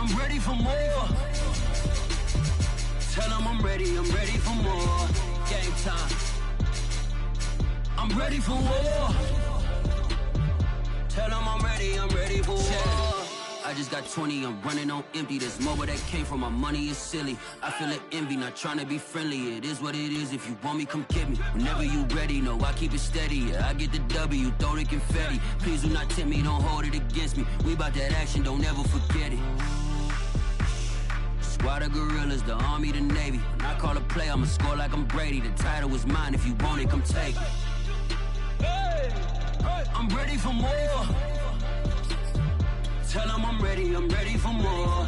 I'm ready for more. Tell them I'm ready for more. Game time. I'm ready for war. Tell them I'm ready for war. I just got 20, I'm running on empty. There's more where that came from, my money is silly. I feel the envy, not trying to be friendly. It is what it is, if you want me, come get me. Whenever you ready, no, I keep it steady. Yeah, I get the W, throw the confetti. Please do not tempt me, don't hold it against me. We bout that action, don't ever forget it. Squad of gorillas, the army, the navy. When I call a play, I'ma score like I'm Brady. The title is mine, if you want it, come take it. I'm ready for more. Tell them I'm ready for more.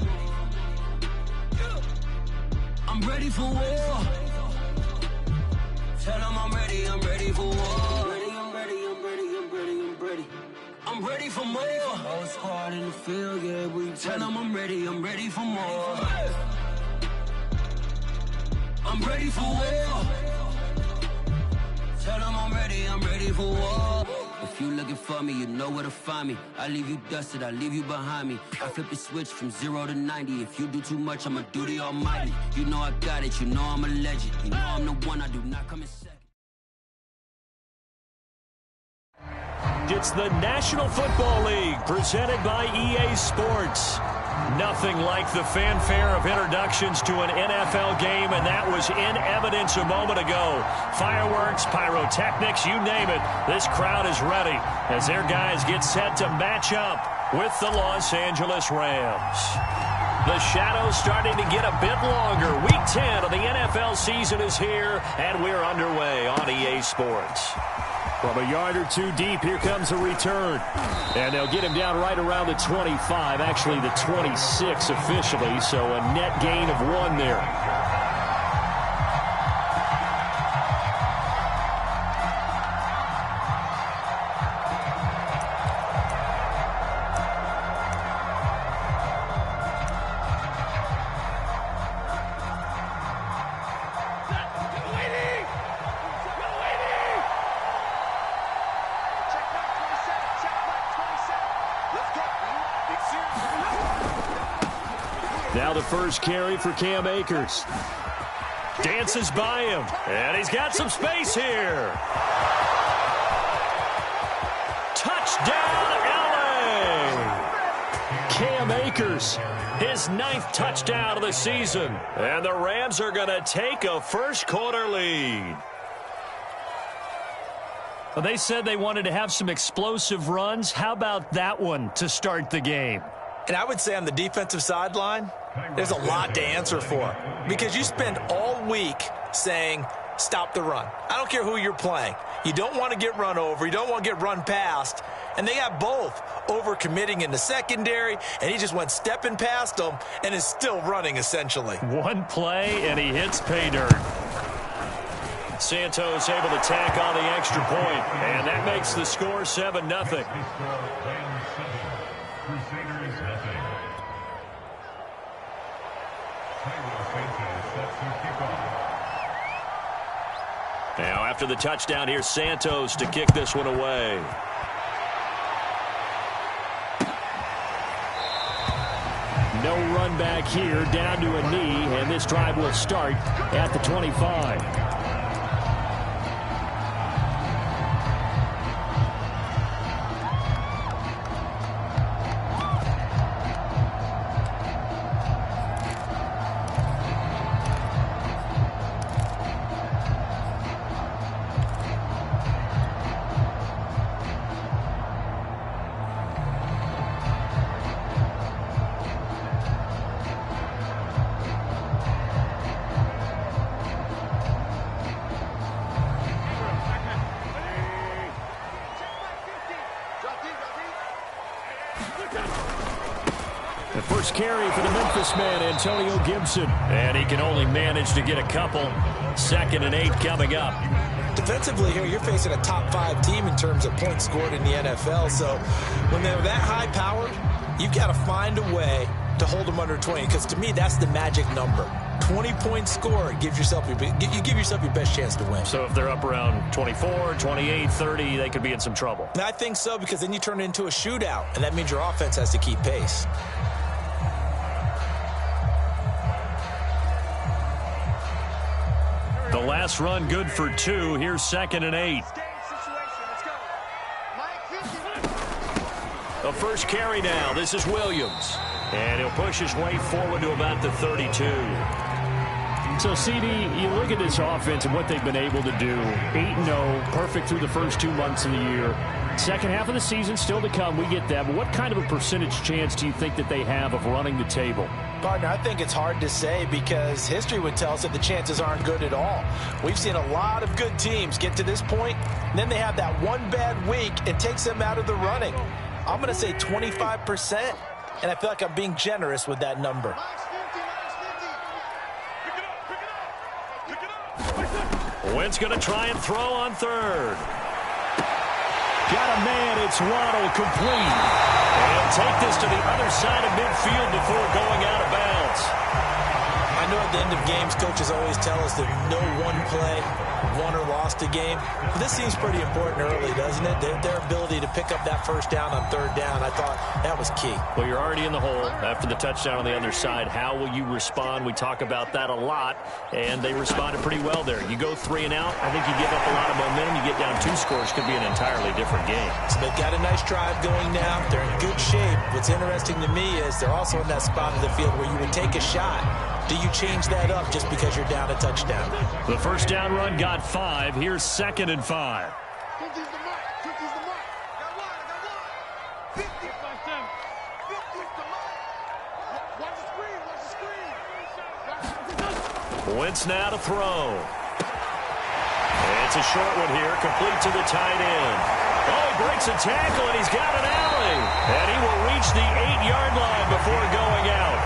I'm ready for war. Tell them I'm ready for war. I'm ready for more. Whole squad in the field, yeah, we tell them I'm ready for more. I'm ready for war. Tell them I'm ready for war. If you looking for me, you know where to find me. I leave you dusted, I leave you behind me. I flip the switch from 0 to 90. If you do too much, I'ma do the almighty. You know I got it, you know I'm a legend. You know I'm the one, I do not come in second. It's the National Football League presented by EA Sports. Nothing like the fanfare of introductions to an NFL game, and that was in evidence a moment ago. Fireworks, pyrotechnics, you name it. This crowd is ready as their guys get set to match up with the Los Angeles Rams. The shadow's starting to get a bit longer. Week 10 of the NFL season is here, and we're underway on EA Sports. From a yard or two deep, here comes a return. And they'll get him down right around the 25, actually the 26 officially, so a net gain of 1 there. Now the first carry for Cam Akers. Dances by him, and he's got some space here. Touchdown, LA! Cam Akers, his 9th touchdown of the season. And the Rams are going to take a first-quarter lead. Well, they said they wanted to have some explosive runs. How about that one to start the game? And I would say on the defensive sideline, there's a lot to answer for because you spend all week saying, stop the run. I don't care who you're playing. You don't want to get run over. You don't want to get run past. And they got both over-committing in the secondary, and he just went stepping past them and is still running, essentially. One play, and he hits pay dirt. Santos able to tack on the extra point, and that makes the score 7-0. Now, after the touchdown, here's Santos to kick this one away. No run back here, down to a knee, and this drive will start at the 25. The first carry for the Memphis man, Antonio Gibson. And he can only manage to get a couple. 2nd and 8 coming up. Defensively here, you're facing a top 5 team in terms of points scored in the NFL. So when they're that high-powered, you've got to find a way to hold them under 20. Because to me, that's the magic number. 20-point score, you give yourself your best chance to win. So if they're up around 24, 28, 30, they could be in some trouble. And I think so, because then you turn it into a shootout, and that means your offense has to keep pace. pass run good for 2. Here's 2nd and 8. The first carry now. This is Williams. And he'll push his way forward to about the 32. So, CD, you look at this offense and what they've been able to do. 8-0, perfect through the first 2 months of the year. Second half of the season still to come. We get that. But what kind of a percentage chance do you think that they have of running the table? Partner, I think it's hard to say because history would tell us that the chances aren't good at all. We've seen a lot of good teams get to this point, and then they have that one bad week and takes them out of the running. I'm going to say 25%, and I feel like I'm being generous with that number. Wentz going to try and throw on 3rd. Got a man, it's Waddle, complete. And he'll take this to the other side of midfield before going out of bounds. I know at the end of games, coaches always tell us that no one play won or lost a game. But this seems pretty important early, doesn't it? Their ability to pick up that first down on 3rd down, I thought that was key. Well, you're already in the hole after the touchdown on the other side. How will you respond? We talk about that a lot, and they responded pretty well there. You go 3 and out, I think you give up a lot of momentum. You get down 2 scores, could be an entirely different game. So they've got a nice drive going now. They're in good shape. What's interesting to me is they're also in that spot of the field where you would take a shot. Do you change that up just because you're down a touchdown? The first down run got 5. Here's 2nd and 5. Wentz now to throw. It's a short one here, complete to the tight end. Oh, he breaks a tackle, and he's got an alley. And he will reach the 8-yard line before going out.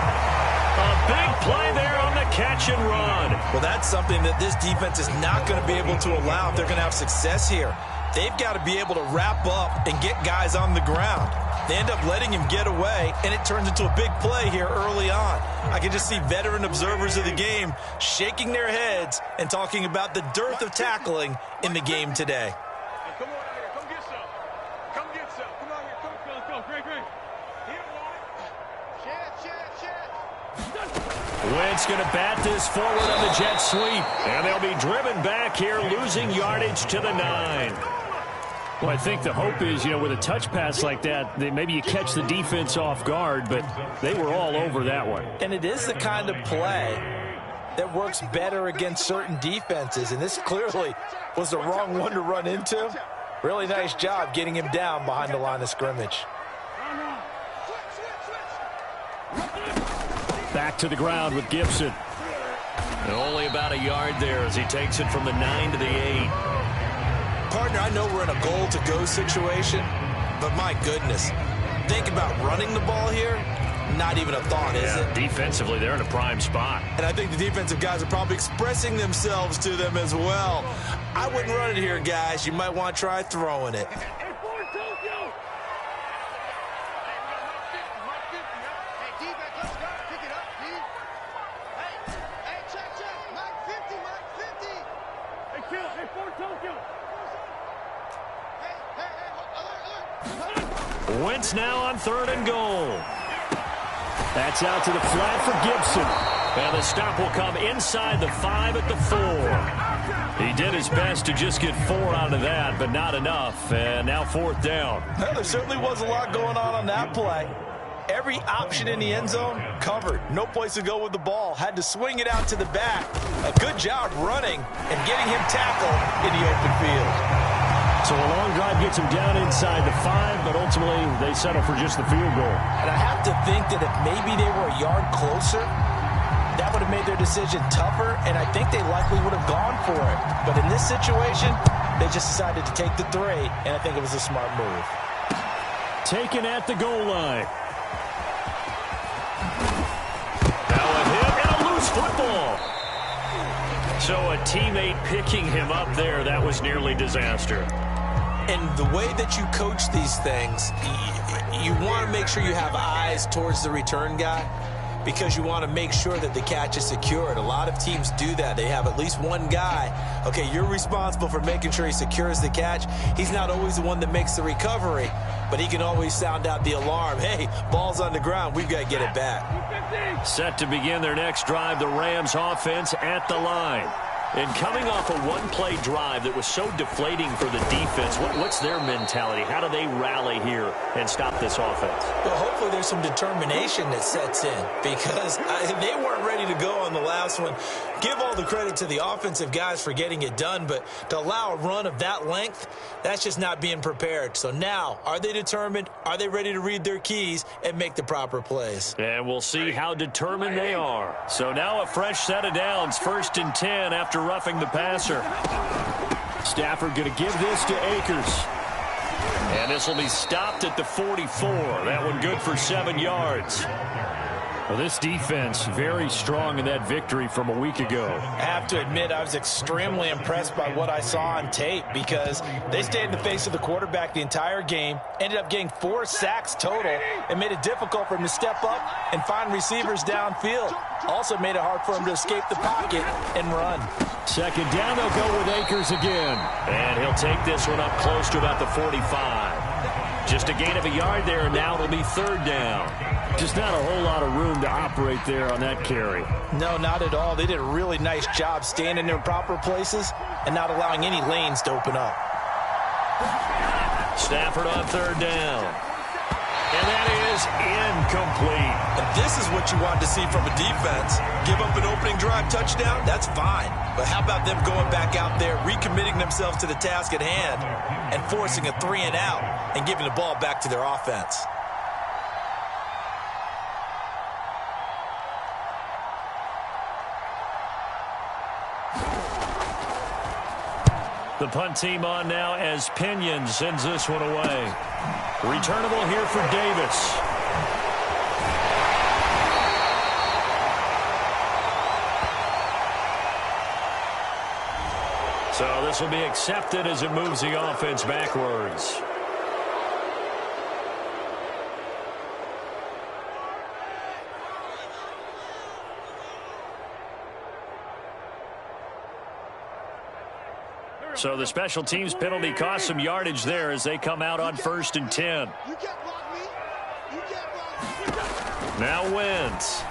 A big play there on the catch and run. Well, that's something that this defense is not going to be able to allow if they're going to have success here. They've got to be able to wrap up and get guys on the ground. They end up letting him get away, and it turns into a big play here early on. I can just see veteran observers of the game shaking their heads and talking about the dearth of tackling in the game today. Come on out here. Come get some. Come get some. Come out here. Come, let's go. Great. Wentz going to bat this forward on the jet sweep. And they'll be driven back here, losing yardage to the 9. Well, I think the hope is, with a touch pass like that, maybe you catch the defense off guard, but they were all over that one. And it is the kind of play that works better against certain defenses, and this clearly was the wrong one to run into. Really nice job getting him down behind the line of scrimmage. Back to the ground with Gibson. And only about a yard there as he takes it from the 9 to the 8. Partner, I know we're in a goal-to-go situation, but my goodness, think about running the ball here. Not even a thought, is it? Defensively, they're in a prime spot. And I think the defensive guys are probably expressing themselves to them as well. I wouldn't run it here, guys. You might want to try throwing it. Wentz now on 3rd and goal. That's out to the flat for Gibson. And the stop will come inside the 5 at the 4. He did his best to just get 4 out of that, but not enough. And now 4th down. Well, there certainly was a lot going on that play. Every option in the end zone covered. No place to go with the ball. Had to swing it out to the back. A good job running and getting him tackled in the open field. So a long drive gets him down inside the 5, but ultimately they settle for just the field goal. And I have to think that if maybe they were a yard closer, that would have made their decision tougher, and I think they likely would have gone for it. But in this situation, they just decided to take the 3, and I think it was a smart move. Taken at the goal line. Now a hit and a loose football. So a teammate picking him up there, that was nearly disaster. And the way that you coach these things, you want to make sure you have eyes towards the return guy because you want to make sure that the catch is secured. A lot of teams do that. They have at least one guy. Okay, you're responsible for making sure he secures the catch. He's not always the one that makes the recovery, but he can always sound out the alarm. Hey, ball's on the ground. We've got to get it back. Set to begin their next drive, the Rams offense at the line. And coming off a one-play drive that was so deflating for the defense, what's their mentality? How do they rally here and stop this offense? Well, hopefully there's some determination that sets in because they weren't ready to go on the last one. Give all the credit to the offensive guys for getting it done, but to allow a run of that length, that's just not being prepared. So now, are they determined? Are they ready to read their keys and make the proper plays? And we'll see how determined they are. So now a fresh set of downs, 1st and 10 after roughing the passer. Stafford going to give this to Akers. And this will be stopped at the 44. That one good for 7 yards. Well, this defense very strong in that victory from a week ago. I have to admit, I was extremely impressed by what I saw on tape because they stayed in the face of the quarterback the entire game, ended up getting 4 sacks total, and made it difficult for him to step up and find receivers downfield. Also made it hard for him to escape the pocket and run. 2nd down, they'll go with Akers again. And he'll take this one up close to about the 45. Just a gain of a yard there, and now it'll be 3rd down. Just not a whole lot of room to operate there on that carry. No, not at all. They did a really nice job staying in their proper places and not allowing any lanes to open up. Stafford on 3rd down. And that is incomplete. And this is what you want to see from a defense. Give up an opening drive touchdown, that's fine. But how about them going back out there, recommitting themselves to the task at hand, and forcing a 3-and-out and giving the ball back to their offense? The punt team on now as Pinion sends this one away. Returnable here for Davis. So this will be accepted as it moves the offense backwards. So the special teams penalty cost some yardage there as they come out on 1st and 10. Now Wentz.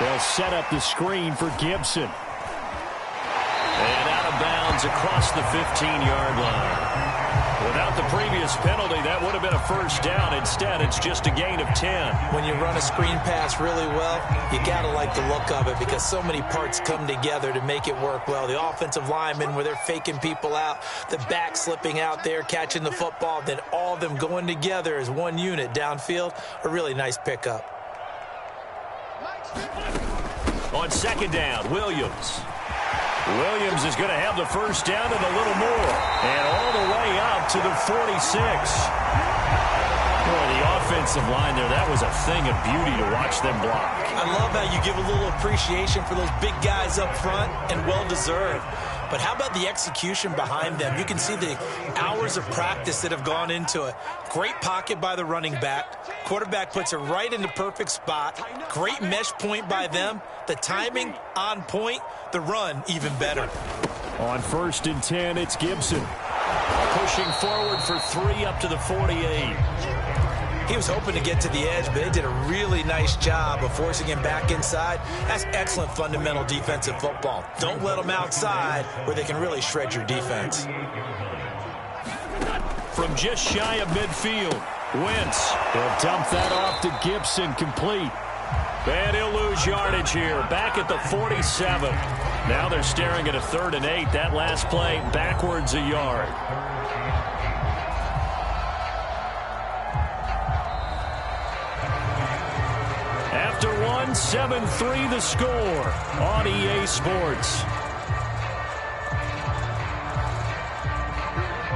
They'll set up the screen for Gibson. And out of bounds across the 15-yard line. Without the previous penalty, that would have been a 1st down. Instead, it's just a gain of 10. When you run a screen pass really well, you got to like the look of it because so many parts come together to make it work well. The offensive linemen, where they're faking people out, the back slipping out there, catching the football, then all of them going together as one unit downfield, a really nice pickup. On 2nd down, Williams. Williams is going to have the 1st down and a little more. And all the way up to the 46. Boy, the offensive line there, that was a thing of beauty to watch them block. I love how you give a little appreciation for those big guys up front, and well-deserved. But how about the execution behind them? You can see the hours of practice that have gone into it. Great pocket by the running back. Quarterback puts it right in the perfect spot. Great mesh point by them. The timing on point. The run even better. On 1st and 10, it's Gibson. Pushing forward for 3 up to the 48. He was hoping to get to the edge, but they did a really nice job of forcing him back inside. That's excellent fundamental defensive football. Don't let them outside where they can really shred your defense. From just shy of midfield, Wentz. They'll dump that off to Gibson, complete. And he'll lose yardage here, back at the 47. Now they're staring at a 3rd and 8. That last play, backwards a yard. After one, 7-3 the score on EA Sports.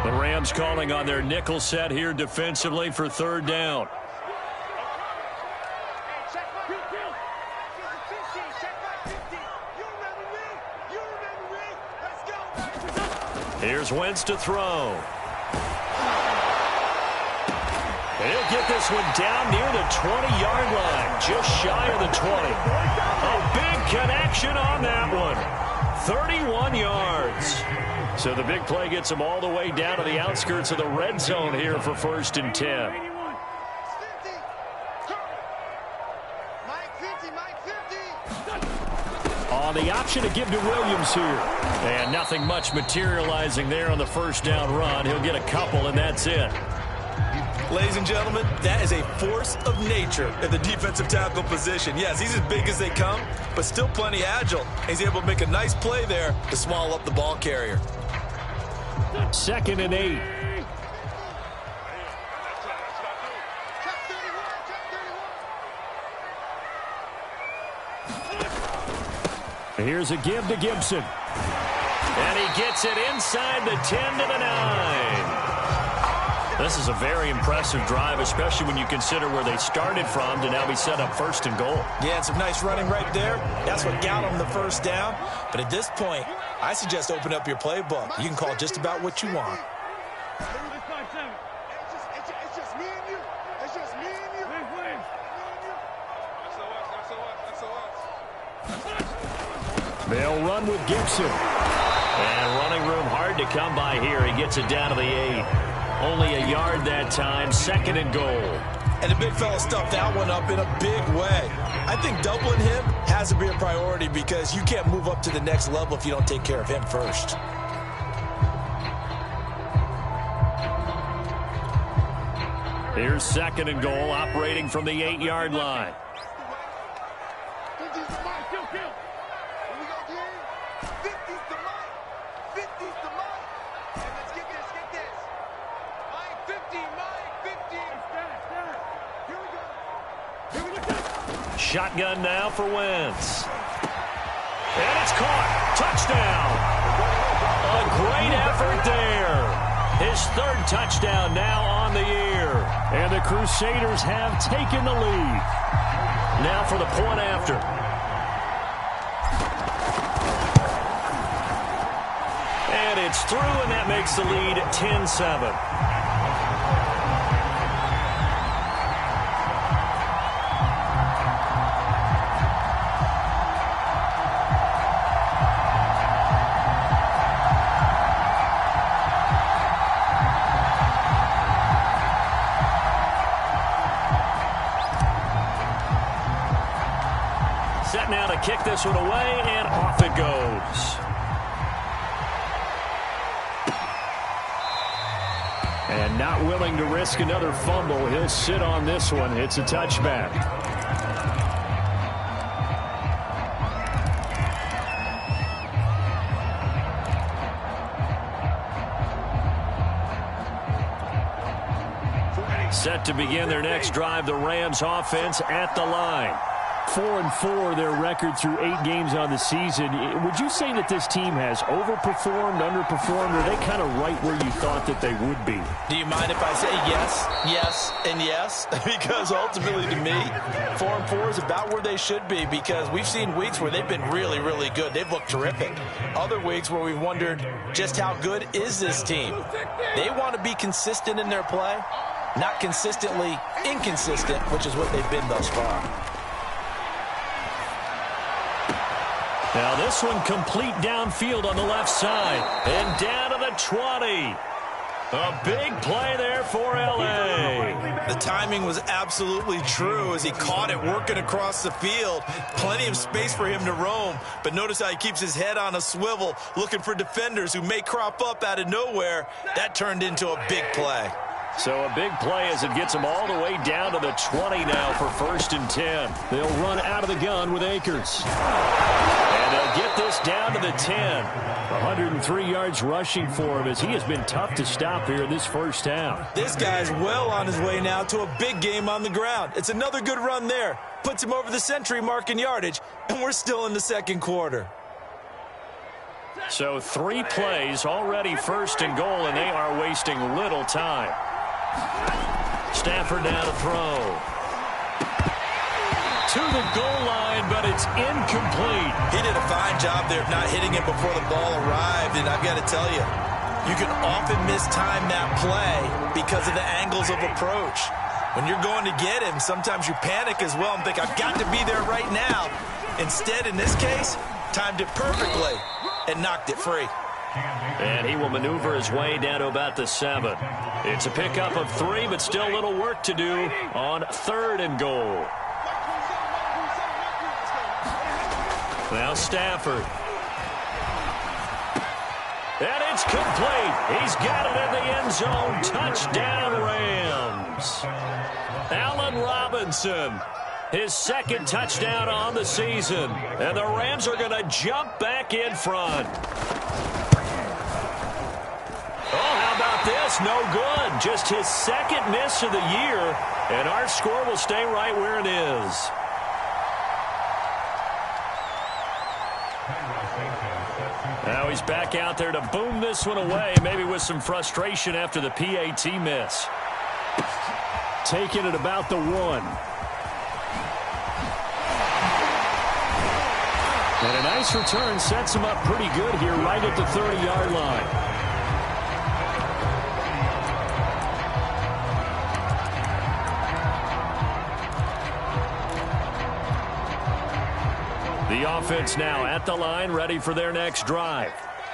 The Rams calling on their nickel set here defensively for 3rd down. Here's Wentz to throw. And he'll get this one down near the 20-yard line, just shy of the 20. A big connection on that one. 31 yards. So the big play gets him all the way down to the outskirts of the red zone here for 1st and 10. On the option to give to Williams here. And nothing much materializing there on the first down run. He'll get a couple, and that's it. Ladies and gentlemen, that is a force of nature in the defensive tackle position. Yes, he's as big as they come, but still plenty agile. He's able to make a nice play there to swallow up the ball carrier. 2nd and 8. Here's a give to Gibson. And he gets it inside the 10 to the 9. This is a very impressive drive, especially when you consider where they started from to now be set up 1st and goal. Yeah, and some nice running right there. That's what got him the first down. But at this point, I suggest open up your playbook. You can call just about what you want. It's just me and you. It's just me and you. They'll run with Gibson. And running room hard to come by here. He gets it down to the 8. Only a yard that time. 2nd and goal. And the big fella stuffed that one up in a big way. I think doubling him has to be a priority because you can't move up to the next level if you don't take care of him first. Here's 2nd and goal, operating from the 8-yard line. Shotgun now for Wentz. And it's caught. Touchdown. A great effort there. His 3rd touchdown now on the year. And the Crusaders have taken the lead. Now for the point after. And it's through, and that makes the lead 10-7. Set now to kick this one away, and off it goes. And not willing to risk another fumble. He'll sit on this one. It's a touchback. Set to begin their next drive, the Rams offense at the line. 4-4 their record through 8 games on the season. Would you say that this team has overperformed, underperformed, or are they kind of right where you thought that they would be? Do you mind if I say yes, yes, and yes? Because ultimately to me, 4-4 is about where they should be because we've seen weeks where they've been really, really good. They've looked terrific. Other weeks where we've wondered just how good is this team? They want to be consistent in their play, not consistently inconsistent, which is what they've been thus far. Now this one complete downfield on the left side. And down to the 20. A big play there for L.A. The timing was absolutely true as he caught it working across the field. Plenty of space for him to roam. But notice how he keeps his head on a swivel looking for defenders who may crop up out of nowhere. That turned into a big play. So a big play as it gets them all the way down to the 20 now for 1st and 10. They'll run out of the gun with Akers. And they'll get this down to the 10. 103 yards rushing for him as he has been tough to stop here in this first half. This guy's well on his way now to a big game on the ground. It's another good run there. Puts him over the century mark in yardage, and we're still in the 2nd quarter. So 3 plays already 1st and goal, and they are wasting little time. Stafford now to throw. To the goal line, but it's incomplete. He did a fine job there of not hitting it before the ball arrived, and I've got to tell you, you can often mistime that play because of the angles of approach. When you're going to get him, sometimes you panic as well and think, I've got to be there right now. Instead, in this case, timed it perfectly and knocked it free. And he will maneuver his way down to about the 7. It's a pickup of 3, but still a little work to do on 3rd and goal. Now Stafford. And it's complete. He's got it in the end zone. Touchdown, Rams. Allen Robinson, his second touchdown on the season. And the Rams are going to jump back in front. Oh, how about this? No good. Just his second miss of the year. And our score will stay right where it is. Now he's back out there to boom this one away, maybe with some frustration after the PAT miss. Taking it about the 1. And a nice return sets him up pretty good here right at the 30-yard line. The offense now at the line, ready for their next drive.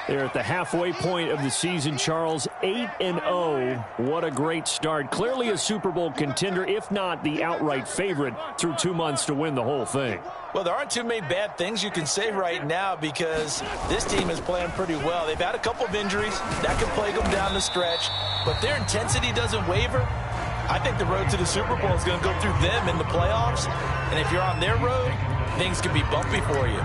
They're at the halfway point of the season, Charles, 8-0. What a great start. Clearly a Super Bowl contender, if not the outright favorite, through 2 months to win the whole thing. Well, there aren't too many bad things you can say right now because this team is playing pretty well. They've had a couple of injuries. That could plague them down the stretch. But their intensity doesn't waver. I think the road to the Super Bowl is going to go through them in the playoffs. And if you're on their road, things can be bumpy for you.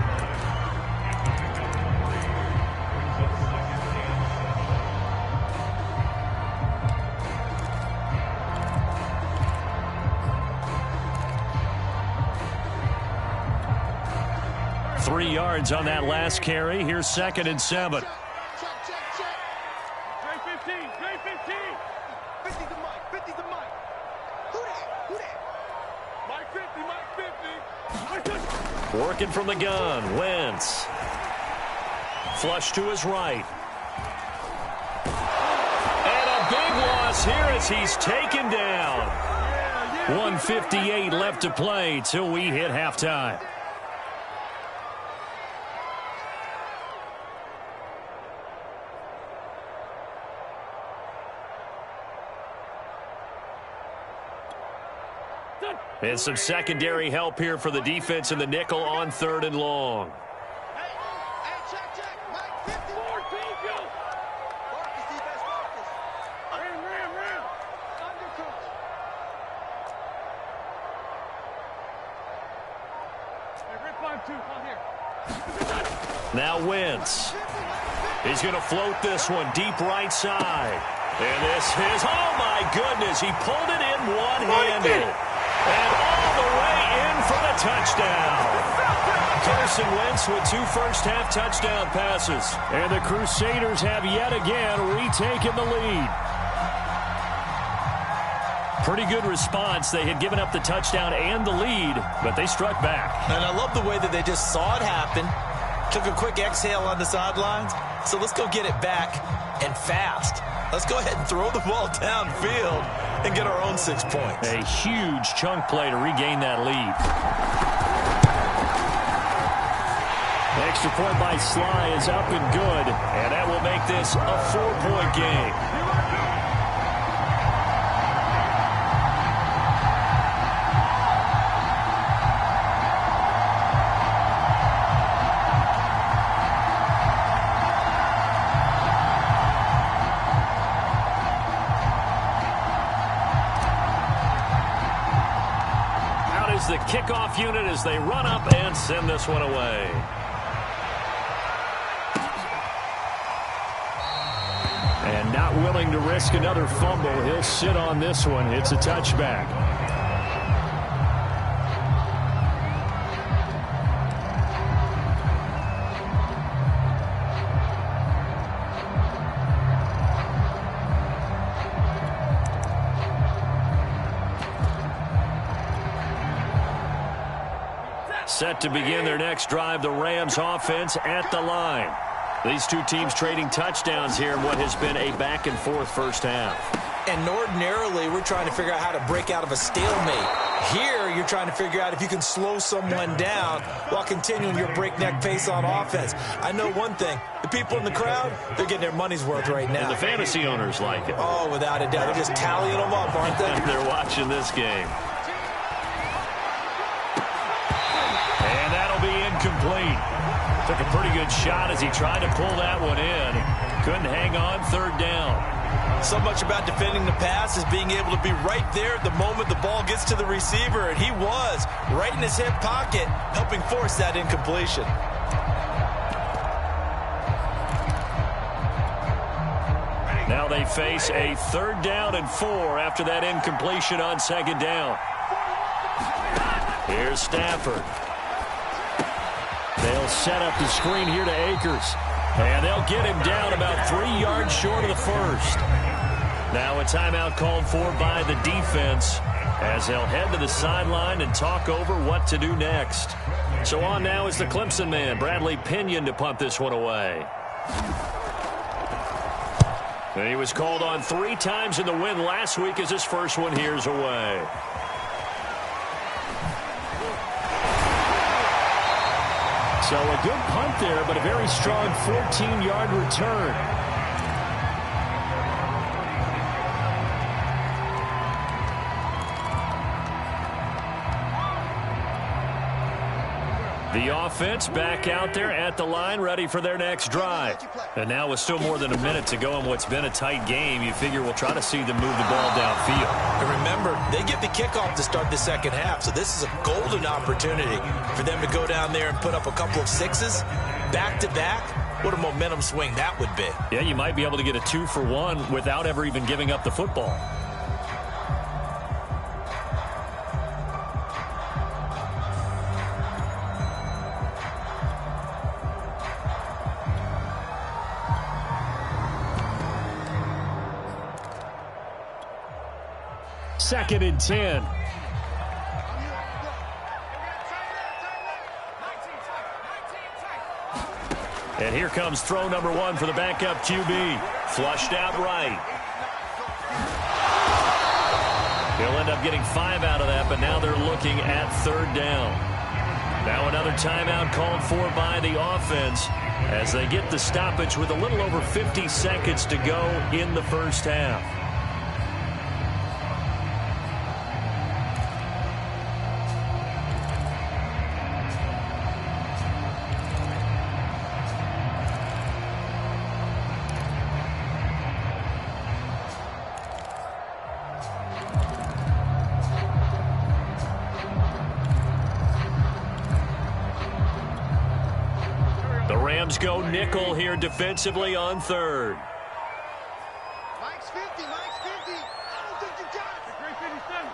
Three yards on that last carry. Here's 2nd and 7. Check. Trey 15. 50's the mic. 50's the mic. Who that? Mike 50. Working from the gun. Wentz. Flush to his right. And a big loss here as he's taken down. 1:58 left to play till we hit halftime. And some secondary help here for the defense in the nickel on 3rd and long. Hey, check. Mike 50. Marcus, defense, Marcus. Ram. Under coach. Hey, Rick 5-2. Come here. Now Wentz. He's going to float this one deep right side. And this is, oh my goodness, he pulled it in one-handed. And all the way in for the touchdown. Carson Wentz with 2 first-half touchdown passes. And the Crusaders have yet again retaken the lead. Pretty good response. They had given up the touchdown and the lead, but they struck back. And I love the way that they just saw it happen, took a quick exhale on the sidelines. So let's go get it back and fast. Let's go ahead and throw the ball downfield and get our own 6 points. A huge chunk play to regain that lead. Extra point by Sly is up and good, and that will make this a 4-point game. The kickoff unit as they run up and send this one away. And not willing to risk another fumble. He'll sit on this one. It's a touchback. Set to begin their next drive, the Rams offense at the line. These two teams trading touchdowns here in what has been a back-and-forth first half. And ordinarily, we're trying to figure out how to break out of a stalemate. Here, you're trying to figure out if you can slow someone down while continuing your breakneck pace on offense. I know one thing. The people in the crowd, they're getting their money's worth right now. And the fantasy owners like it. Oh, without a doubt. They're just tallying them up, aren't they? They're watching this game. And that'll be incomplete. incomplete. Took a pretty good shot as he tried to pull that one in. Couldn't hang on, third down. So much about defending the pass is being able to be right there at the moment the ball gets to the receiver, and he was right in his hip pocket, helping force that incompletion. Now they face a 3rd down and 4 after that incompletion on 2nd down. Here's Stafford. They'll set up the screen here to Akers. And they'll get him down about 3 yards short of the first. Now a timeout called for by the defense as they'll head to the sideline and talk over what to do next. So on now is the Clemson man, Bradley Pinion, to punt this one away. And he was called on 3 times in the win last week as his first one here's away. So a good punt there, but a very strong 14-yard return. The offense back out there at the line, ready for their next drive. And now with still more than a minute to go in what's been a tight game, you figure we'll try to see them move the ball downfield. And remember, they get the kickoff to start the second half, so this is a golden opportunity for them to go down there and put up a couple of 6s back-to-back. What a momentum swing that would be. Yeah, you might be able to get a 2-for-1 without ever even giving up the football. Second and 10. And here comes throw number 1 for the backup QB. Flushed out right. He'll end up getting 5 out of that, but now they're looking at 3rd down. Now another timeout called for by the offense as they get the stoppage with a little over 50 seconds to go in the first half. Go nickel here defensively on 3rd. Mike's 50, Mike's 50. I don't think you got it. Great 57.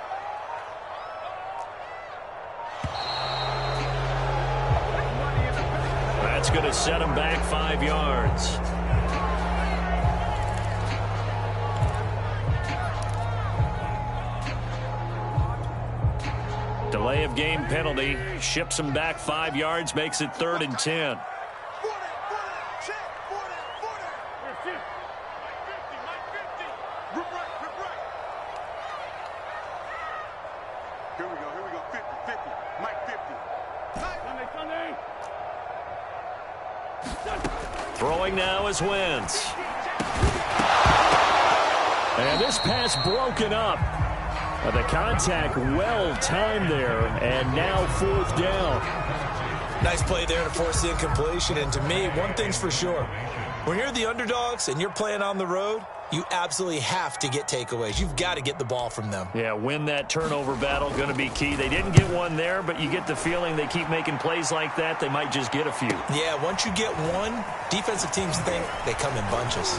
That's going to set him back 5 yards. Delay of game penalty ships him back 5 yards, makes it 3rd and 10. Throwing now is Wentz. And this pass broken up. The contact well timed there, and now 4th down. Nice play there to force the incompletion, and to me, one thing's for sure. When you're the underdogs and you're playing on the road, you absolutely have to get takeaways. You've got to get the ball from them. Yeah, win that turnover battle, going to be key. They didn't get one there, but you get the feeling they keep making plays like that, they might just get a few. Yeah, once you get one, defensive teams think they come in bunches.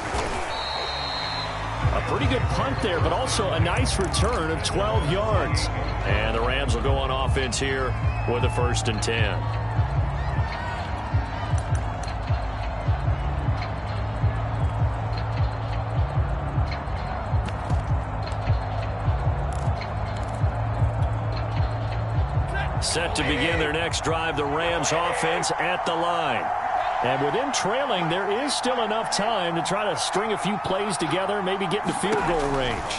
A pretty good punt there, but also a nice return of 12 yards. And the Rams will go on offense here with a 1st and 10. Set to begin their next drive, the Rams offense at the line. And with them trailing, there is still enough time to try to string a few plays together, maybe get into field goal range.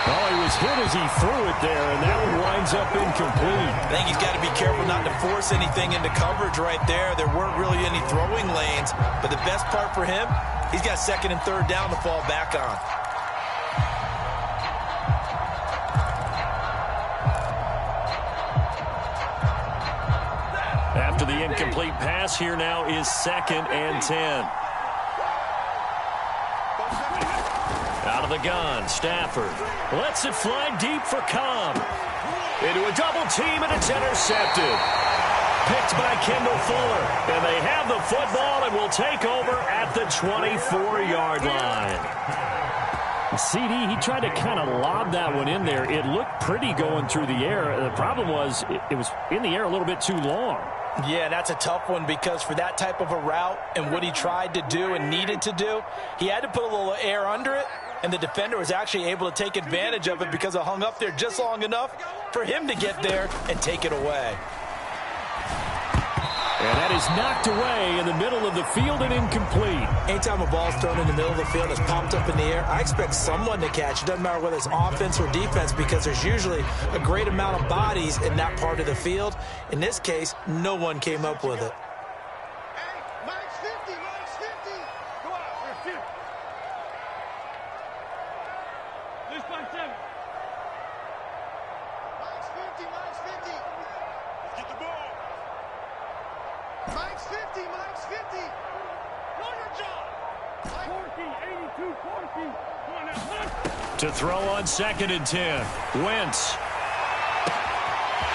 Oh, he was hit as he threw it there, and that one winds up incomplete. I think he's got to be careful not to force anything into coverage right there. There weren't really any throwing lanes, but the best part for him, he's got 2nd and 3rd down to fall back on. After the incomplete pass, here now is 2nd and 10. Out of the gun, Stafford lets it fly deep for Cobb. Into a double team, and it's intercepted. Picked by Kendall Fuller. And they have the football and will take over at the 24-yard line. CD, he tried to kind of lob that one in there. It looked pretty going through the air. The problem was it was in the air a little bit too long. Yeah, that's a tough one because for that type of a route and what he tried to do and needed to do, he had to put a little air under it, and the defender was actually able to take advantage of it because it hung up there just long enough for him to get there and take it away. And that is knocked away in the middle of the field and incomplete. Anytime a ball's thrown in the middle of the field, it's popped up in the air, I expect someone to catch. It doesn't matter whether it's offense or defense because there's usually a great amount of bodies in that part of the field. In this case, no one came up with it. To throw on 2nd and 10. Wentz.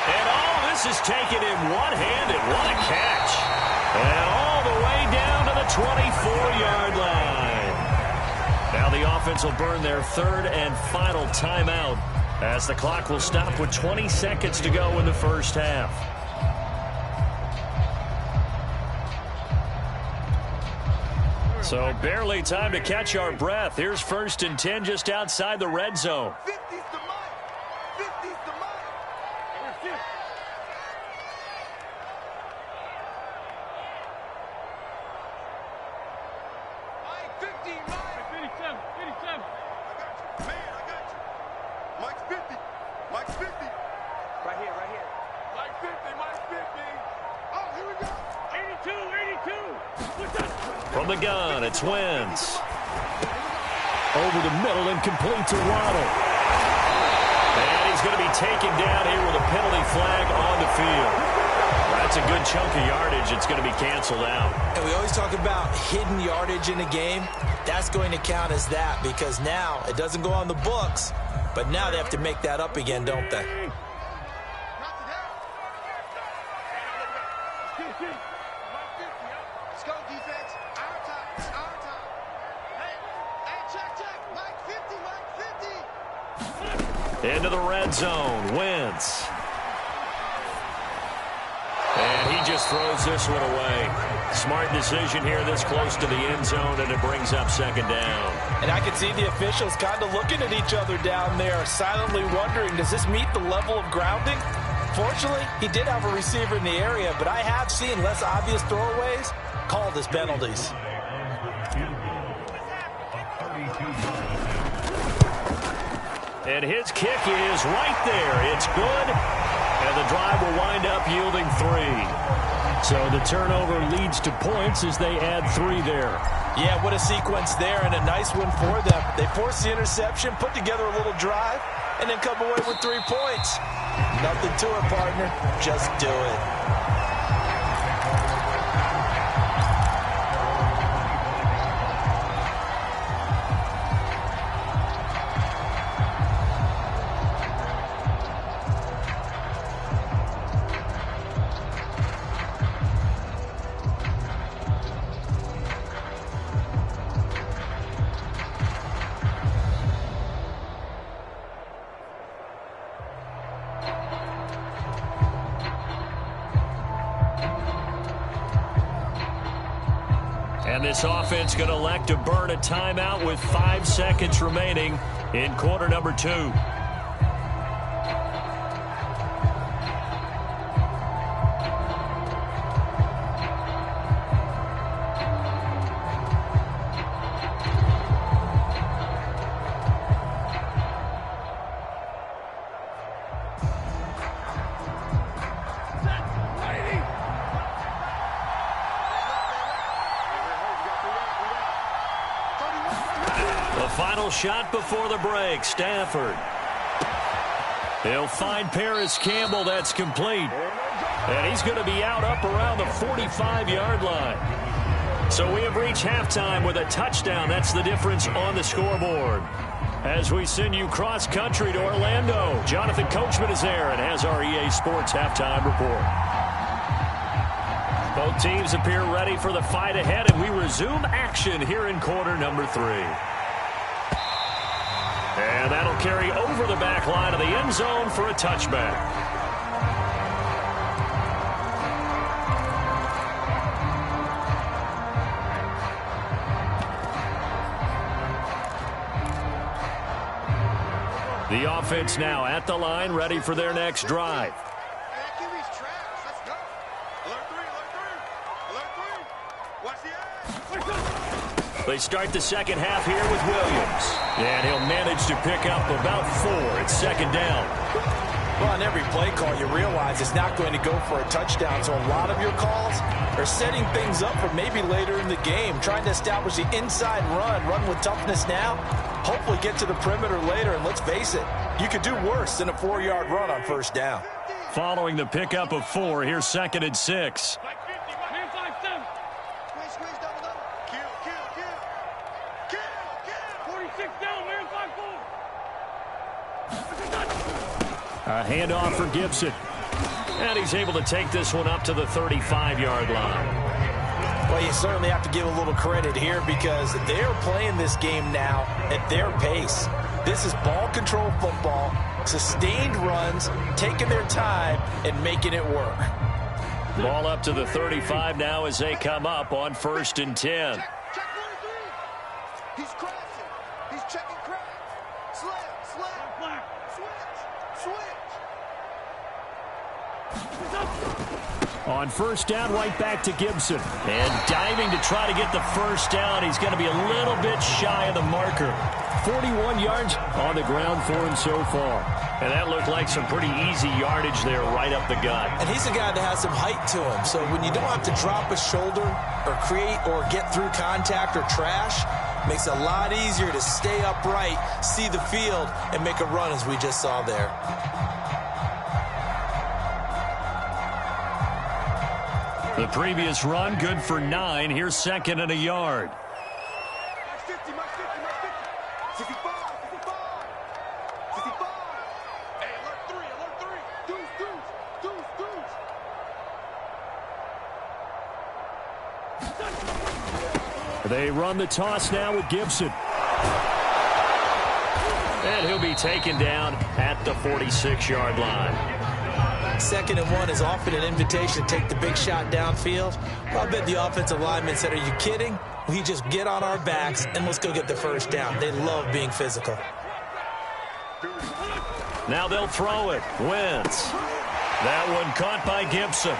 And all this is taken in one-handed. What a catch. And all the way down to the 24-yard line. Now the offense will burn their 3rd and final timeout as the clock will stop with 20 seconds to go in the first half. So barely time to catch our breath. Here's 1st and 10 just outside the red zone. 50's the mark. 50's the mark. Mike, 50, Mike. 57, 57. I got you. Man, I got you. Mike's 50. Mike's 50. Right here, right here. Mike 50, Mike 50. Oh, here we go. 82, 82. What's that? From the gun, it's Wentz. Over the middle and complete to Waddle. And he's going to be taken down here with a penalty flag on the field. That's a good chunk of yardage. It's going to be canceled out. And we always talk about hidden yardage in a game. That's going to count as that because now it doesn't go on the books, but now they have to make that up again, don't they? Let's go, defense. Our time. It's our time. Hey, check. Mike 50, Mike 50. Into the red zone, Wentz. And he just throws this one away. Smart decision here this close to the end zone, and it brings up 2nd down. And I can see the officials kind of looking at each other down there, silently wondering, does this meet the level of grounding? Fortunately, he did have a receiver in the area, but I have seen less obvious throwaways called as penalties. And his kick is right there. It's good, and the drive will wind up yielding 3. So the turnover leads to points as they add 3 there. Yeah, what a sequence there, and a nice one for them. They forced the interception, put together a little drive, and then come away with 3 points. Nothing to it, partner. Just do it. And this offense going to elect to burn a timeout with 5 seconds remaining in quarter number 2. Final shot before the break. Stafford. He'll find Paris Campbell. That's complete. And he's going to be out up around the 45-yard line. So we have reached halftime with a touchdown. That's the difference on the scoreboard. As we send you cross-country to Orlando, Jonathan Coachman is there and has our EA Sports halftime report. Both teams appear ready for the fight ahead, and we resume action here in quarter number 3. And that'll carry over the back line of the end zone for a touchback. The offense now at the line, ready for their next drive. They start the second half here with Williams. And he'll manage to pick up about 4. It's second down. Well, on every play call, you realize it's not going to go for a touchdown. So a lot of your calls are setting things up for maybe later in the game, trying to establish the inside run with toughness now, hopefully get to the perimeter later. And let's face it, you could do worse than a 4-yard run on first down. Following the pickup of 4, here's second and 6. A handoff for Gibson. And he's able to take this one up to the 35-yard line. Well, you certainly have to give a little credit here because they're playing this game now at their pace. This is ball control football, sustained runs, taking their time and making it work. Ball up to the 35 now as they come up on 1st and 10. Check 1-3. He's crossing. He's checking crack. Slip. Switch. On first down, right back to Gibson. And diving to try to get the first down. He's going to be a little bit shy of the marker. 41 yards on the ground for him so far. And that looked like some pretty easy yardage there right up the gut. And he's a guy that has some height to him. So when you don't have to drop a shoulder or create or get through contact or trash, makes it a lot easier to stay upright, see the field, and make a run as we just saw there. The previous run, good for 9. Here's second and a yard. Max 50. 65. Hey, alert 3. Deuce. They run the toss now with Gibson. And he'll be taken down at the 46-yard line. 2nd and 1 is often an invitation to take the big shot downfield. I bet the offensive lineman said, are you kidding? We just get on our backs and let's go get the first down. They love being physical. Now they'll throw it. Wentz. That one caught by Gibson.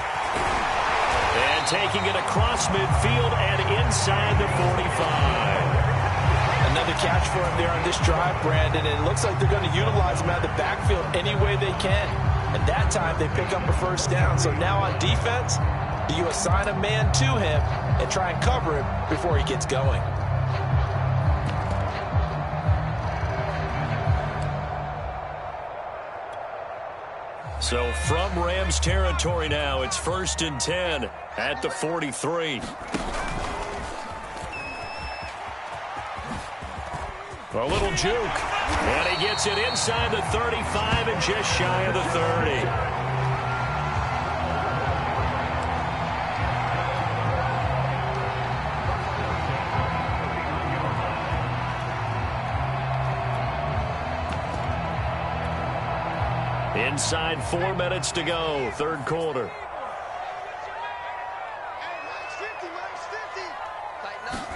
And taking it across midfield and inside the 45. Another catch for him there on this drive, Brandon, and it looks like they're going to utilize him out of the backfield any way they can. And that time they pick up a first down. So now on defense, you assign a man to him and try and cover him before he gets going. So from Rams territory now, it's 1st and 10 at the 43. A little juke. And he gets it inside the 35 and just shy of the 30. Inside 4 minutes to go, 3rd quarter. Hey, Max 50. Tighten up.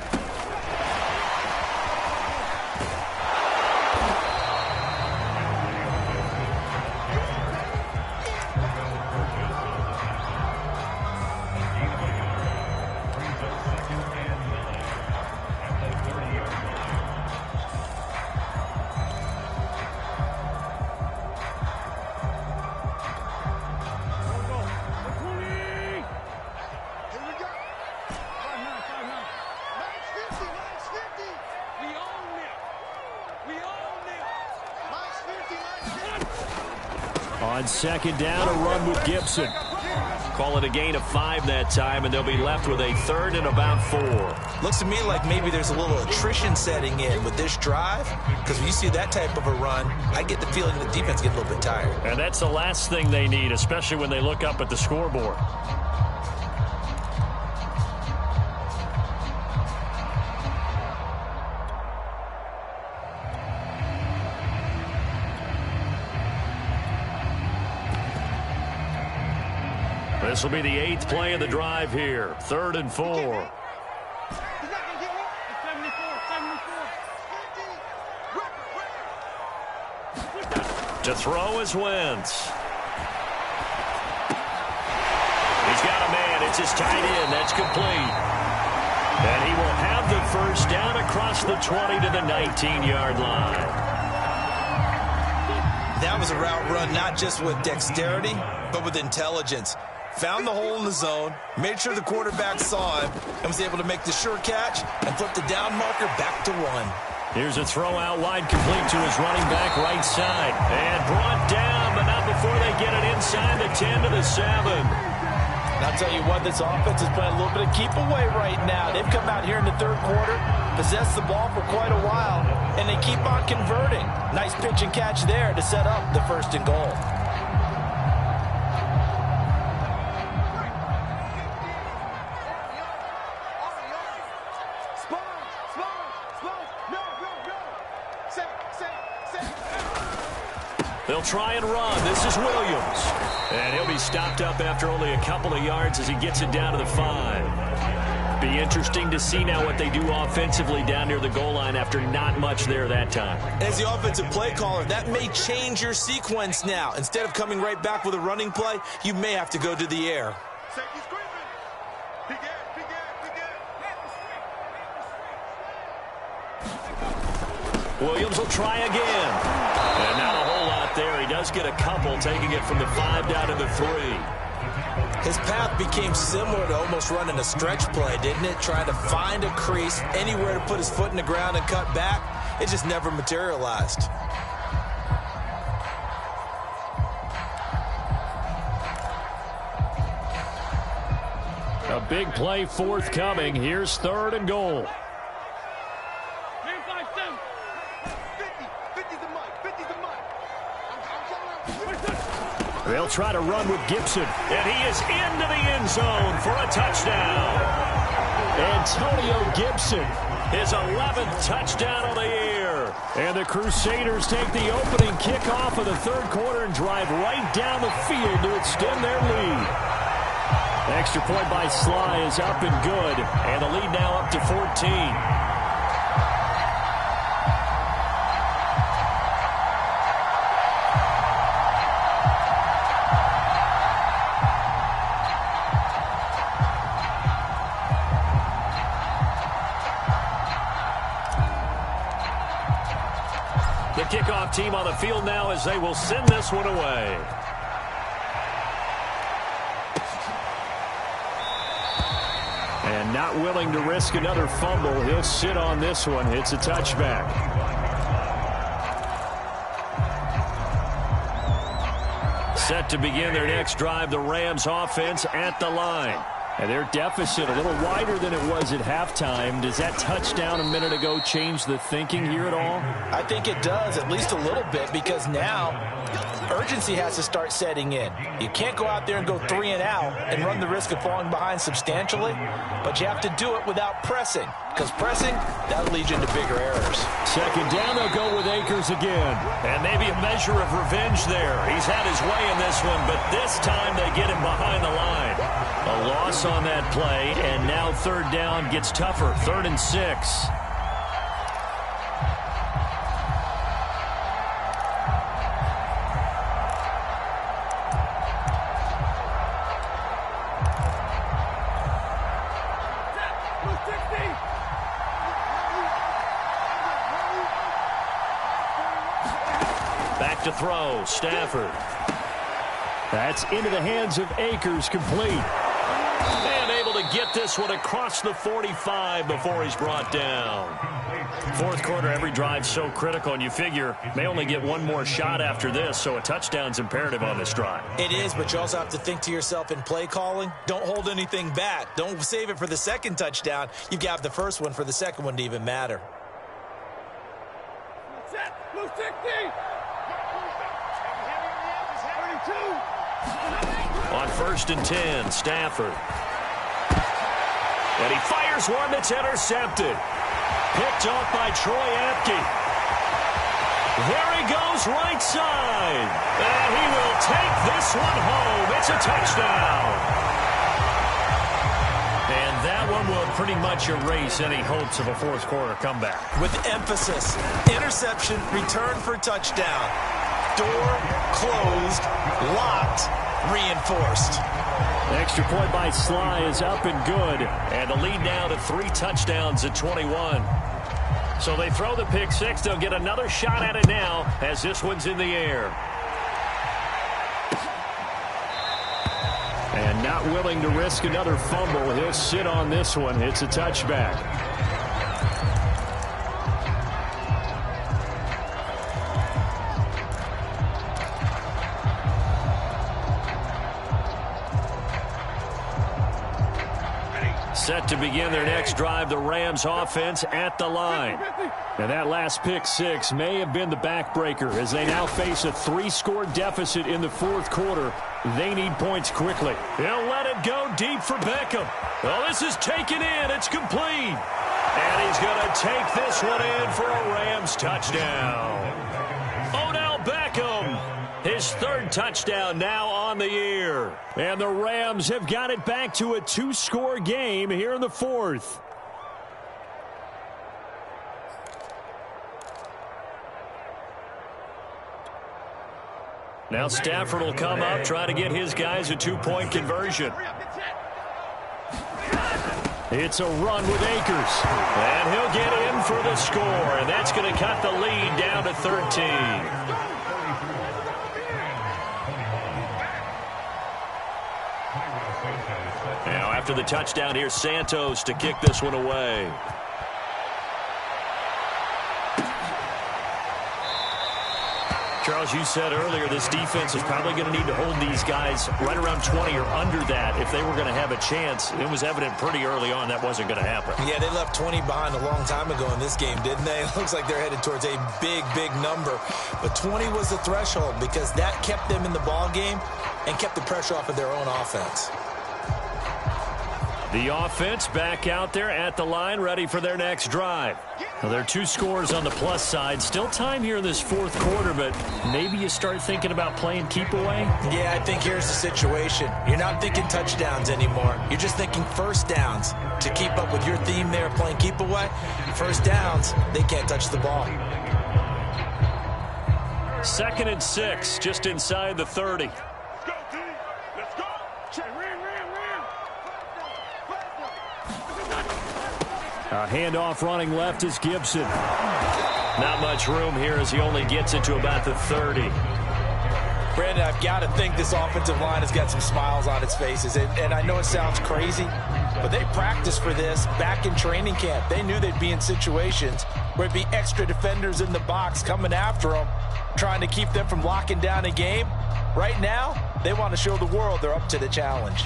On second down, a run with Gibson. Call it a gain of 5 that time, and they'll be left with a 3rd and about 4. Looks to me like maybe there's a little attrition setting in with this drive, because when you see that type of a run, I get the feeling the defense gets a little bit tired. And that's the last thing they need, especially when they look up at the scoreboard. This will be the 8th play of the drive here. 3rd and 4. To throw is Wentz. He's got a man. It's his tight end. That's complete. And he will have the first down across the 20 to the 19-yard line. That was a route run not just with dexterity, but with intelligence. Found the hole in the zone, made sure the quarterback saw him, and was able to make the sure catch and flip the down marker back to 1. Here's a throw out wide, complete to his running back right side. And brought down, but not before they get it inside the 10 to the 7. And I'll tell you what, this offense is playing a little bit of keep away right now. They've come out here in the 3rd quarter, possessed the ball for quite a while, and they keep on converting. Nice pitch and catch there to set up the 1st and goal. They'll try and run. This is Williams. And he'll be stopped up after only a couple of yards as he gets it down to the 5. Be interesting to see now what they do offensively down near the goal line after not much there that time. As the offensive play caller, that may change your sequence now. Instead of coming right back with a running play, you may have to go to the air. Williams will try again. And not a whole lot there. He does get a couple, taking it from the 5 down to the 3. His path became similar to almost running a stretch play, didn't it? Trying to find a crease, anywhere to put his foot in the ground and cut back. It just never materialized. A big play forthcoming. Here's 3rd and goal. They'll try to run with Gibson. And he is into the end zone for a touchdown. Antonio Gibson. His 11th touchdown of the year. And the Crusaders take the opening kickoff of the 3rd quarter and drive right down the field to extend their lead. Extra point by Sly is up and good. And the lead now up to 14. Kickoff team on the field now as they will send this one away. And not willing to risk another fumble. He'll sit on this one. It's a touchback. Set to begin their next drive, the Rams offense at the line. And their deficit a little wider than it was at halftime. Does that touchdown a minute ago change the thinking here at all? I think it does, at least a little bit, because now urgency has to start setting in. You can't go out there and go 3 and out and run the risk of falling behind substantially, but you have to do it without pressing, because pressing, that'll lead you into bigger errors. 2nd down, they'll go with Akers again. And maybe a measure of revenge there. He's had his way in this one, but this time they get him behind the line. A loss on that play, and now 3rd down gets tougher. 3rd and 6. Back to throw, Stafford. That's into the hands of Akers, complete. And able to get this one across the 45 before he's brought down. Fourth quarter, every drive so critical, and you figure may only get one more shot after this, so a touchdown's imperative on this drive. It is, but you also have to think to yourself in play calling, don't hold anything back. Don't save it for the second touchdown. You've got the first one for the second one to even matter. Blue 60. 32. On 1st and 10, Stafford. And he fires one that's intercepted. Picked off by Troy Apke. There he goes, right side. And he will take this one home. It's a touchdown. And that one will pretty much erase any hopes of a fourth quarter comeback. With emphasis, interception, return for touchdown. Door closed, locked, reinforced. Extra point by Sly is up and good. And the lead now to 3 touchdowns at 21. So they throw the pick six. They'll get another shot at it now as this one's in the air. And not willing to risk another fumble. He'll sit on this one. It's a touchback. Set to begin their next drive, the Rams offense at the line. And that last pick six may have been the backbreaker as they now face a 3-score deficit in the fourth quarter. They need points quickly. He'll let it go deep for Beckham. Well, this is taken in. It's complete. And he's going to take this one in for a Rams touchdown. Odell Beckham, his 3rd touchdown now on the year. And the Rams have got it back to a 2-score game here in the fourth. Now Stafford will come up, try to get his guys a 2-point conversion. It's a run with Akers. And he'll get in for the score, and that's going to cut the lead down to 13. Now after the touchdown, here's Santos to kick this one away. Charles, you said earlier this defense is probably going to need to hold these guys right around 20 or under that if they were going to have a chance. It was evident pretty early on that wasn't going to happen. Yeah, they left 20 behind a long time ago in this game, didn't they? It looks like they're headed towards a big, big number. But 20 was the threshold because that kept them in the ball game and kept the pressure off of their own offense. The offense back out there at the line, ready for their next drive. Well, there are 2 scores on the plus side. Still time here in this fourth quarter, but maybe you start thinking about playing keep away? Yeah, I think here's the situation. You're not thinking touchdowns anymore. You're just thinking first downs. To keep up with your theme there, playing keep away, first downs, they can't touch the ball. 2nd and 6, just inside the 30. A handoff running left is Gibson. Not much room here as he only gets it to about the 30. Brandon, I've got to think this offensive line has got some smiles on its faces. And I know it sounds crazy, but they practiced for this back in training camp. They knew they'd be in situations where it'd be extra defenders in the box coming after them, trying to keep them from locking down a game. Right now, they want to show the world they're up to the challenge.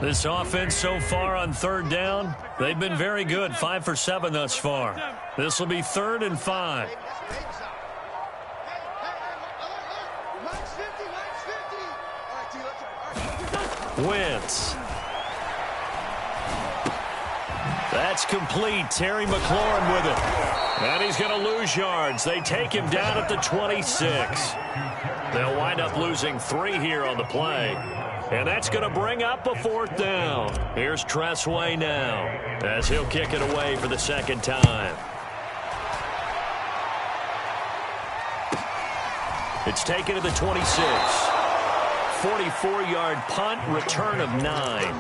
This offense so far on 3rd down, they've been very good, 5 for 7 thus far. This will be 3rd and 5. Wentz. That's complete. Terry McLaurin with it. And he's going to lose yards. They take him down at the 26. They'll wind up losing 3 here on the play. And that's going to bring up a 4th down. Here's Tressway now as he'll kick it away for the 2nd time. It's taken to the 26. 44-yard punt, return of 9.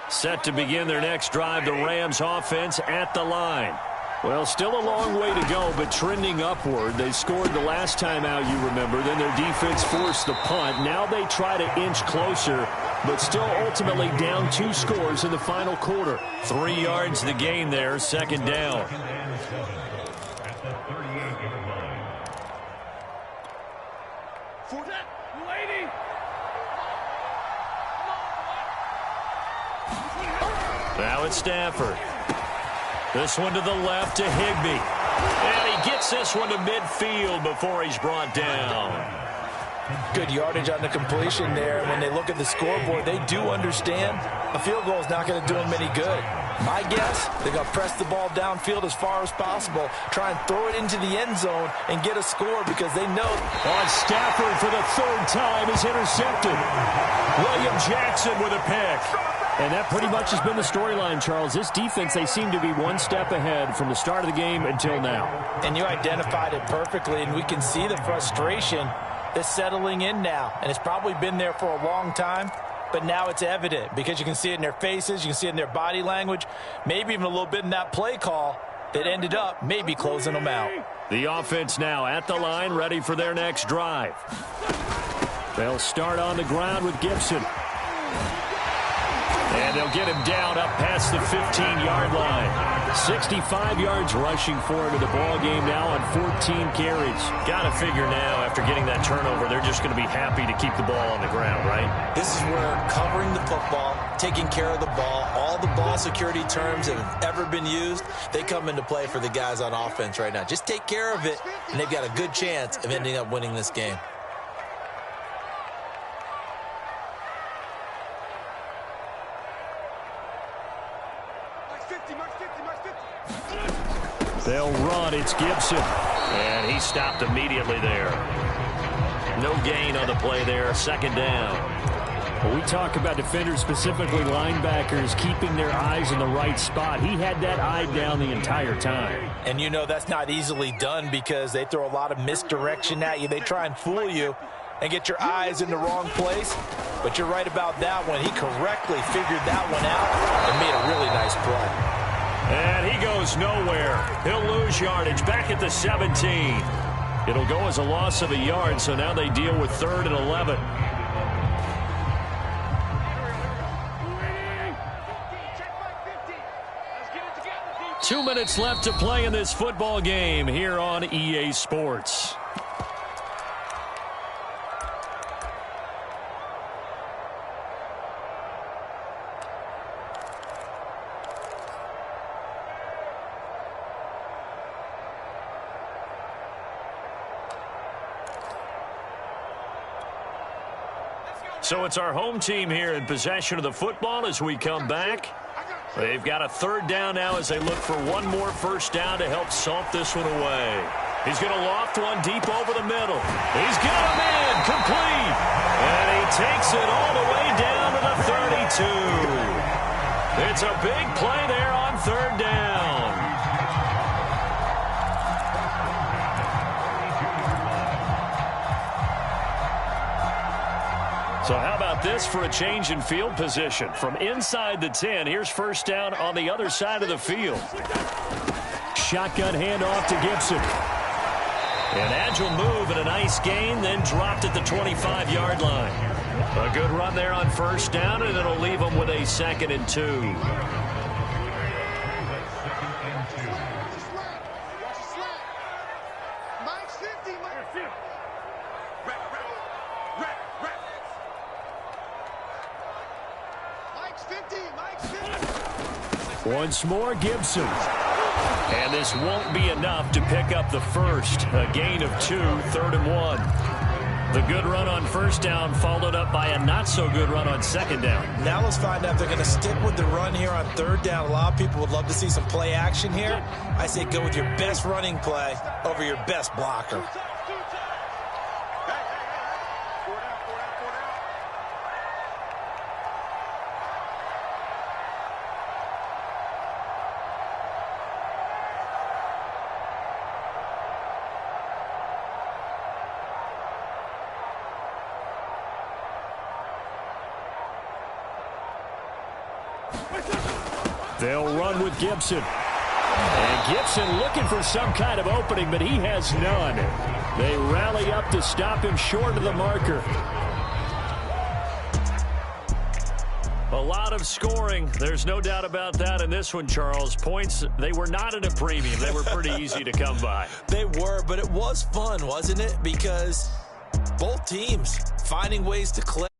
Set to begin their next drive, the Rams offense at the line. Well, still a long way to go, but trending upward. They scored the last time out, you remember. Then their defense forced the punt. Now they try to inch closer, but still ultimately down 2 scores in the final quarter. 3 yards the gain there, second down. Now it's Stafford. This one to the left to Higbee. And he gets this one to midfield before he's brought down. Good yardage on the completion there. When they look at the scoreboard, they do understand a field goal is not going to do them any good. My guess, they're going to press the ball downfield as far as possible, try and throw it into the end zone and get a score because they know. On Stafford for the 3rd time is intercepted. William Jackson with a pick. And that pretty much has been the storyline, Charles. This defense, they seem to be one step ahead from the start of the game until now. And you identified it perfectly, and we can see the frustration that's settling in now. And it's probably been there for a long time, but now it's evident because you can see it in their faces, you can see it in their body language, maybe even a little bit in that play call that ended up maybe closing them out. The offense now at the line, ready for their next drive. They'll start on the ground with Gibson. And they'll get him down up past the 15-yard line. 65 yards rushing for him in the ball game now on 14 carries. Got to figure now, after getting that turnover, they're just going to be happy to keep the ball on the ground, right? This is where covering the football, taking care of the ball, all the ball security terms that have ever been used, they come into play for the guys on offense right now. Just take care of it, and they've got a good chance of ending up winning this game. They'll run. It's Gibson. And he stopped immediately there. No gain on the play there. Second down. Well, we talk about defenders, specifically linebackers, keeping their eyes in the right spot. He had that eye down the entire time. And you know that's not easily done because they throw a lot of misdirection at you. They try and fool you and get your eyes in the wrong place. But you're right about that one. He correctly figured that one out and made a really nice play. And he goes nowhere. He'll lose yardage back at the 17. It'll go as a loss of a yard, so now they deal with 3rd and 11. Two minutes left to play in this football game here on EA Sports. So it's our home team here in possession of the football as we come back. They've got a 3rd down now as they look for one more first down to help salt this one away. He's going to loft one deep over the middle. He's got a man complete. And he takes it all the way down to the 32. It's a big play there on 3rd down. So how about this for a change in field position? From inside the 10, here's first down on the other side of the field. Shotgun handoff to Gibson. An agile move and a nice gain, then dropped at the 25-yard line. A good run there on first down, and it'll leave them with a 2nd and 2. Once more, Gibson. And this won't be enough to pick up the first. A gain of 2, 3rd and 1. The good run on first down followed up by a not-so-good run on 2nd down. Now let's find out if they're going to stick with the run here on 3rd down. A lot of people would love to see some play action here. I say go with your best running play over your best blocker. They'll run with Gibson. And Gibson looking for some kind of opening, but he has none. They rally up to stop him short of the marker. A lot of scoring. There's no doubt about that in this one, Charles. Points, they were not at a premium. They were pretty easy to come by. They were, but it was fun, wasn't it? Because both teams finding ways to click.